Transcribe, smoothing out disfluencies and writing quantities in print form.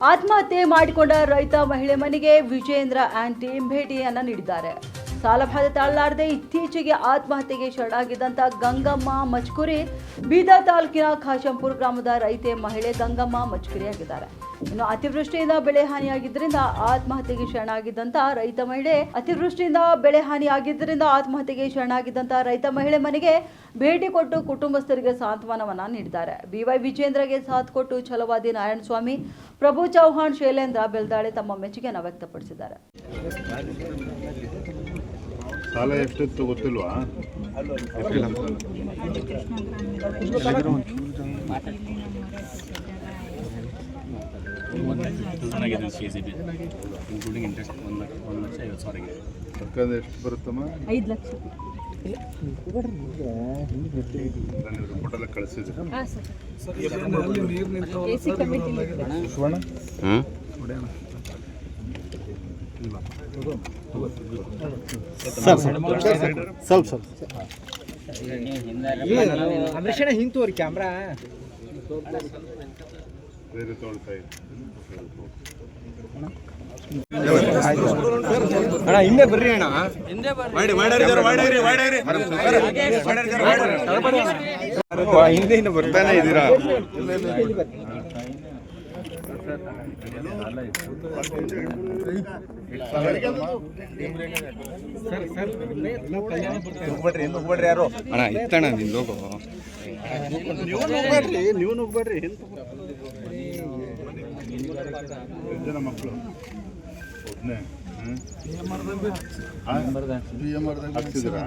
ಆತ್ಮಹತ್ಯೆ ಮಾಡಿಕೊಂಡ ರೈತ ಮಹಿಳೆ ಮನೆಗೆ ವಿಜೇಂದ್ರ ಆ್ಯಂಡ್ ಟೀಮ್ ಭೇಟಿಯನ್ನು ನೀಡಿದ್ದಾರೆ. ಸಾಲಬಾಧೆ ತಾಳಲಾರದೆ ಇತ್ತೀಚೆಗೆ ಆತ್ಮಹತ್ಯೆಗೆ ಶರಣಾಗಿದ್ದಂಥ ಗಂಗಮ್ಮ ಮಚ್ಕುರಿ ಬೀದರ್ ತಾಲೂಕಿನ ಖಾಶಂಪುರ ಗ್ರಾಮದ ರೈತೆ ಮಹಿಳೆ ಗಂಗಮ್ಮ ಮಚ್ಕುರಿಯಾಗಿದ್ದಾರೆ. ಇನ್ನು ಅತಿವೃಷ್ಟಿಯಿಂದ ಬೆಳೆ ಹಾನಿಯಾಗಿದ್ದರಿಂದ ಆತ್ಮಹತ್ಯೆಗೆ ಶರಣಾಗಿದ್ದಂಥ ರೈತ ಮಹಿಳೆ ಮನೆಗೆ ಭೇಟಿ ಕೊಟ್ಟು ಕುಟುಂಬಸ್ಥರಿಗೆ ಸಾಂತ್ವನವನ್ನ ನೀಡಿದ್ದಾರೆ. BY ವಿಜೇಂದ್ರಗೆ ಸಾಥ್ ಕೊಟ್ಟು ಛಲವಾದಿ ನಾರಾಯಣಸ್ವಾಮಿ, ಪ್ರಭು ಚೌಹಾಣ್, ಶೈಲೇಂದ್ರ ಬೆಲ್ದಾಳೆ ತಮ್ಮ ಮೆಚ್ಚುಗೆಯನ್ನು ವ್ಯಕ್ತಪಡಿಸಿದ್ದಾರೆ. ಸಾಲ ಎಷ್ಟಿತ್ತು ಗೊತ್ತಿಲ್ವಾ? ಸರ್ಕಾರ ಎಷ್ಟು ಬರುತ್ತಮ್ಮ? 5 ಲಕ್ಷ. ರಿಪೋರ್ಟ್ ಎಲ್ಲ ಕಳಿಸಿದ್ರೆ ಸ್ವಲ್ಪ ಹಿಂತೂರಿ ಕ್ಯಾಮ್ರಾ ಬೇರೆ ತೋಳ್ತಾ ಅಣ್ಣ ಹಿಂದೆ ಬರ್ರಿ ಅಣ್ಣ. ಹಿಂದೆ ಬರ್ತಾನೆ ಇದ್ದೀರಾ? ಯಾರು ಅಣ್ಣ ಇತ್ತಣ್ಣ ನಿನ್ ಲೋಗೋ ನೀವು ನುಗ್ಬೇಡ್ರಿ. ಜನ ಮಕ್ಕಳು ಒಬ್ಬನೇ ಹಾಕ್ತಿದ್ದೀರಾ?